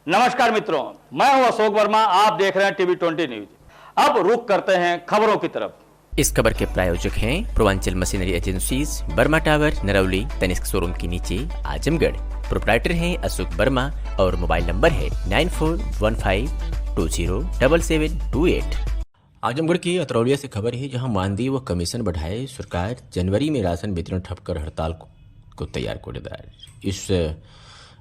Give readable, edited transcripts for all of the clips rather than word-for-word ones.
नमस्कार मित्रों, मैं हूं अशोक वर्मा। आप देख रहे हैं टीवी 20 न्यूज। अब रुख करते हैं खबरों की तरफ। इस खबर के प्रायोजक हैं Purvanchal machinery agencies, Burma tower, Narauli, Tanishq showroom के नीचे, आजमगढ़। प्रोप्राइटर हैं अशोक वर्मा और मोबाइल नंबर है 9415207728। आजमगढ़ की अतरौलिया से खबर है, जहां मानदेय व कमीशन बढ़ाए सरकार, जनवरी में राशन वितरण ठप कर हड़ताल को तैयार कोटेदार। इस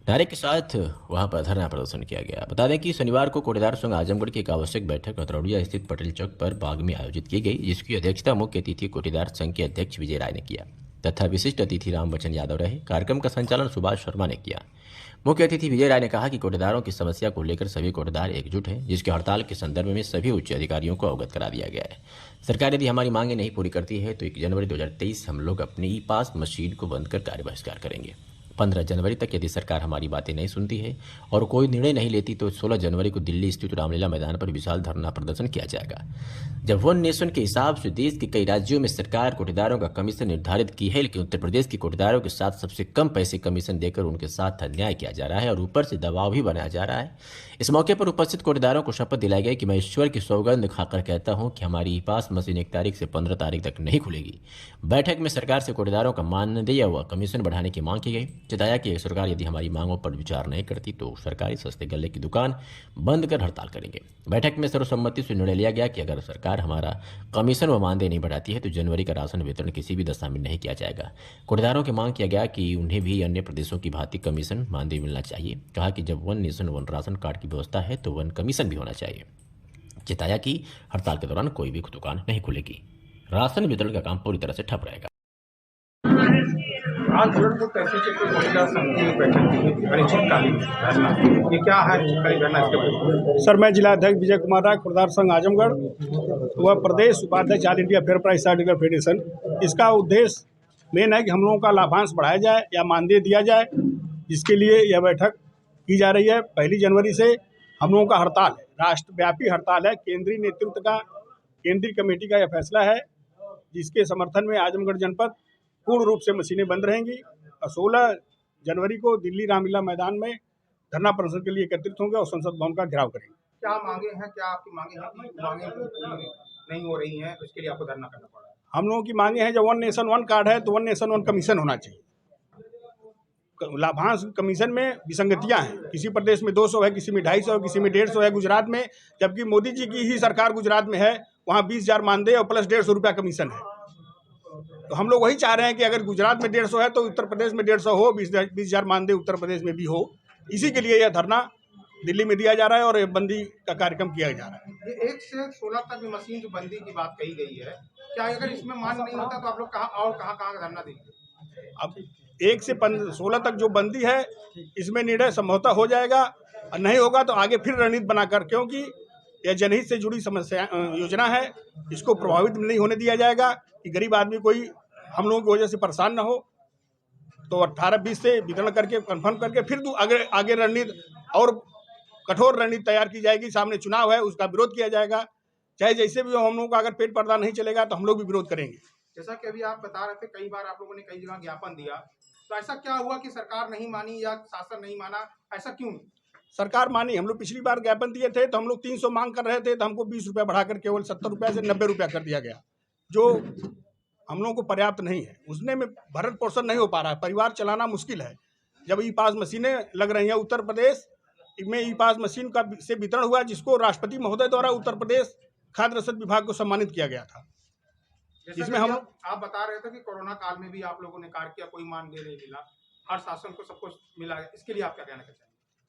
नारे के साथ वहां पर धरना प्रदर्शन किया गया। बता दें कि शनिवार को कोटेदार संघ आजमगढ़ की एक आवश्यक बैठक अतरौलिया स्थित पटेल चौक पर बाग में आयोजित की गई, जिसकी अध्यक्षता मुख्य अतिथि कोटेदार संघ के अध्यक्ष विजय राय ने किया तथा विशिष्ट अतिथि राम बच्चन यादव रहे। कार्यक्रम का संचालन सुभाष शर्मा ने किया। मुख्य अतिथि विजय राय ने कहा कि कोटेदारों की समस्या को लेकर सभी कोटेदार एकजुट हैं, जिसके हड़ताल के संदर्भ में सभी उच्च अधिकारियों को अवगत करा दिया गया है। सरकार यदि हमारी मांगें नहीं पूरी करती है तो 1 जनवरी 2023 हम लोग अपनी ई पास मशीन को बंद कर कार्य बहिष्कार करेंगे। 15 जनवरी तक यदि सरकार हमारी बातें नहीं सुनती है और कोई निर्णय नहीं लेती तो 16 जनवरी को दिल्ली स्थित रामलीला मैदान पर विशाल धरना प्रदर्शन किया जाएगा। जब वन नेशन के हिसाब से देश के कई राज्यों में सरकार कोटेदारों का कमीशन निर्धारित की है, लेकिन उत्तर प्रदेश के कोटेदारों के साथ सबसे कम पैसे कमीशन देकर उनके साथ अन्याय किया जा रहा है और ऊपर से दबाव भी बनाया जा रहा है। इस मौके पर उपस्थित कोटेदारों को शपथ दिलाई गई कि मैं ईश्वर की सौगंध खाकर कहता हूं कि हमारी ई पास मशीन 1 तारीख से 15 तारीख तक नहीं खुलेगी। बैठक में सरकार से कोटेदारों का मानदेय व कमीशन बढ़ाने की मांग की गई। बताया कि सरकार यदि हमारी मांगों पर विचार नहीं करती तो सरकारी सस्ते गल्ले की दुकान बंद कर हड़ताल करेंगे। बैठक में सर्वसम्मति से निर्णय लिया गया कि अगर सरकार हमारा कमीशन व मानदेय नहीं बढ़ाती है तो जनवरी का राशन वितरण किसी भी दशा में नहीं किया जाएगा। कोटेदारों की मांग किया गया कि उन्हें भी अन्य प्रदेशों की भांति कमीशन मानदेय मिलना चाहिए। कहा कि जब one nation one ration card की व्यवस्था है तो वन कमीशन भी होना चाहिए। चेताया कि हड़ताल के दौरान कोई भी दुकान नहीं खुलेगी। राशन वितरण का काम पूरी तरह से ठप रहेगा। आज जबलपुर तहसील के कोटेदार संघ की बैठक की अनिश्चितकालीन धरना, ये क्या है अनिश्चितकालीन धरना? इसके बारे सर, मैं जिला अध्यक्ष विजय कुमार राय, कोटेदार संघ आजमगढ़ व प्रदेश उपाध्यक्ष all India fair price article federation. इसका उद्देश्य मेन है कि हम लोगों का लाभांश बढ़ाया जाए या मानदेय दिया जाए, जिसके लिए यह बैठक की जा रही है। 1 जनवरी से हम लोगों का हड़ताल है, राष्ट्रव्यापी हड़ताल है। केंद्रीय नेतृत्व का, केंद्रीय कमेटी का यह फैसला है, जिसके समर्थन में आजमगढ़ जनपद पूर्ण रूप से मशीनें बंद रहेंगी। 16 जनवरी को दिल्ली रामलीला मैदान में धरना प्रदर्शन के लिए एकत्रित होंगे और संसद भवन का घेराव करेंगे। क्या मांगे हैं, क्या आपकी मांगे हैं कि मांगे पूरी नहीं हो रही हैं, उसके लिए आपको धरना करना पड़ा है? हम लोगों की मांगे हैं, जब वन नेशन वन कार्ड है तो वन नेशन वन कमीशन होना चाहिए। लाभांश कमीशन में विसंगतियां हैं, किसी प्रदेश में 200 है, किसी में 250 है, किसी में 150 है गुजरात में, जबकि मोदी जी की ही सरकार गुजरात में है, वहाँ 20,000 मानदेय और प्लस 150 रुपया कमीशन है। तो हम लोग वही चाह रहे हैं कि अगर गुजरात में 150 है तो उत्तर प्रदेश में 150 हो, 20,000 मानदेय उत्तर प्रदेश में भी हो। इसी के लिए यह धरना दिल्ली में दिया जा रहा है और बंदी का कार्यक्रम किया जा रहा है। ये 1 से 16 तक मशीन जो बंदी की बात कही गई है, क्या अगर इसमें मांग नहीं होता तो आप लोग कहाँ धरना देंगे? अब 1 से 16 तक जो बंदी है, इसमें निर्णय संभवतः हो जाएगा, और नहीं होगा तो आगे फिर रणनीति बनाकर, क्योंकि यह जनहित से जुड़ी समस्या योजना है, इसको प्रभावित नहीं होने दिया जाएगा कि गरीब आदमी कोई हम लोगों की वजह से परेशान ना हो। तो 18-20 से वितरण करके कंफर्म करके फिर आगे रणनीति और कठोर रणनीति तैयार की जाएगी। सामने चुनाव है, उसका विरोध किया जाएगा। चाहे जैसे भी हो, हम लोगों का अगर पेट पर्दा नहीं चलेगा तो हम लोग भी विरोध करेंगे। जैसा कि अभी आप बता रहे थे, कई बार आप लोगों ने कई जगह ज्ञापन दिया, तो ऐसा क्या हुआ कि सरकार नहीं मानी या शासन नहीं माना? ऐसा क्यों? सरकार मानी। हम लोग पिछली बार ज्ञापन दिए थे तो हम लोग 300 मांग कर रहे थे, तो हमको 20 रुपया बढ़ाकर केवल 70 रुपया से 90 रुपया कर दिया गया, जो हम लोगों को पर्याप्त नहीं है। उसने में भरण पोषण नहीं हो पा रहा है, परिवार चलाना मुश्किल है। जब ई पास मशीनें लग रही हैं, उत्तर प्रदेश में ई पास मशीन का से वितरण हुआ, जिसको राष्ट्रपति महोदय द्वारा उत्तर प्रदेश खाद्य रसद विभाग को सम्मानित किया गया था। जिसमें आप बता रहे थे कि कोरोना काल में भी आप लोगों ने कार्य किया, कोई मानदेय नहीं मिला, हर शासन को सब कुछ मिला है, इसके लिए आप क्या कहना चाहेंगे?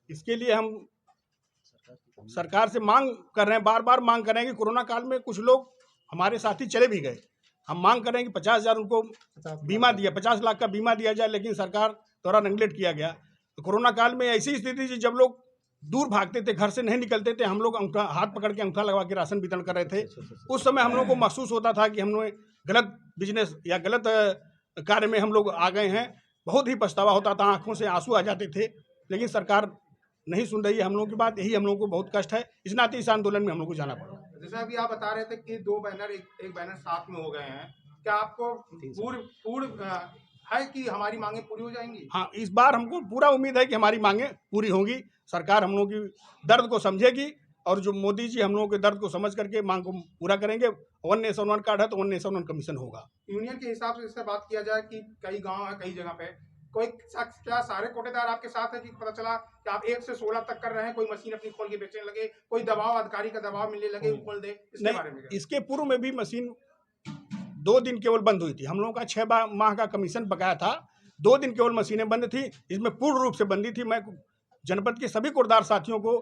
इसके लिए हम सरकार से मांग कर रहे हैं, बार बार मांग कर रहे हैं कि कोरोना काल में कुछ लोग हमारे साथी चले भी गए। हम मांग कर रहे हैं कि 50,000 उनको बीमा दिया, 50 लाख का बीमा दिया जाए, लेकिन सरकार द्वारा नेगलेक्ट किया गया। तो कोरोना काल में ऐसी स्थिति थी, जब लोग दूर भागते थे, घर से नहीं निकलते थे, हम लोग अंगूठा हाथ पकड़ के अंगूठा लगा के राशन वितरण कर रहे थे। उस समय हम लोग को महसूस होता था कि हम लोग गलत बिजनेस या गलत कार्य में हम लोग आ गए हैं। बहुत ही पछतावा होता था, आंखों से आंसू आ जाते थे, लेकिन सरकार नहीं सुन रही है हम लोगों की बात। यही हम लोगों को बहुत कष्ट है। इस नाते इस आंदोलन में हम लोग को जाना पड़ा। जैसे अभी आप बता रहे थे कि 2 बैनर एक बैनर साथ में हो गए हैं, क्या आपको पूर्ण है कि हमारी मांगे पूरी हो जाएंगी? हाँ, इस बार हमको पूरा उम्मीद है कि हमारी मांगे पूरी होंगी। सरकार हम लोगों की दर्द को समझेगी और जो मोदी जी हम लोगों के दर्द को समझ करके मांग को पूरा करेंगे। 1 नेशन 1 कार्ड है तो 1 नेशन 1 कमीशन होगा। यूनियन के हिसाब से इससे बात किया जाए कि कई गांव है, कई जगह पे कोई क्या सारे कोटेदार आपके साथ है कि पता चला कि आप 1 से 16 तक कर रहे हैं, कोई मशीन अपनी खोल के बेचने लगे, कोई दबाव अधिकारी का दबाव मिलने लगे खोल दे, इसके बारे में नहीं, इसके पूर्व में भी मशीन 2 दिन केवल बंद हुई थी। हम लोगों का 6 माह का कमीशन बकाया था, 2 दिन केवल मशीनें बंद थी। इसमें पूर्ण रूप से बंदी थी। मैं जनपद के सभी कोटदार साथियों को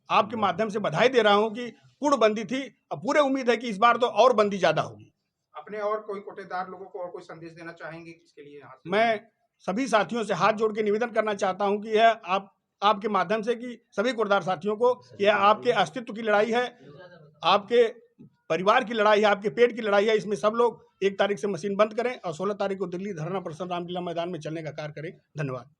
आपके माध्यम से बधाई दे रहा हूं कि पूर्ण बंदी थी। अब पूरे उम्मीद है कि इस बार तो और बंदी ज्यादा होगी। अपने और कोई कोटेदार लोगों को और कोई संदेश देना चाहेंगे इसके लिए? यहाँ से मैं सभी साथियों से हाथ जोड़ के निवेदन करना चाहता हूं कि यह आपके माध्यम से कि सभी कोटदार साथियों को, यह आपके अस्तित्व की लड़ाई है, आपके परिवार की लड़ाई है, आपके पेट की लड़ाई है। इसमें सब लोग 1 तारीख से मशीन बंद करें और 16 तारीख को दिल्ली धरना प्रदर्शन रामलीला मैदान में चलने का कार्य करें। धन्यवाद।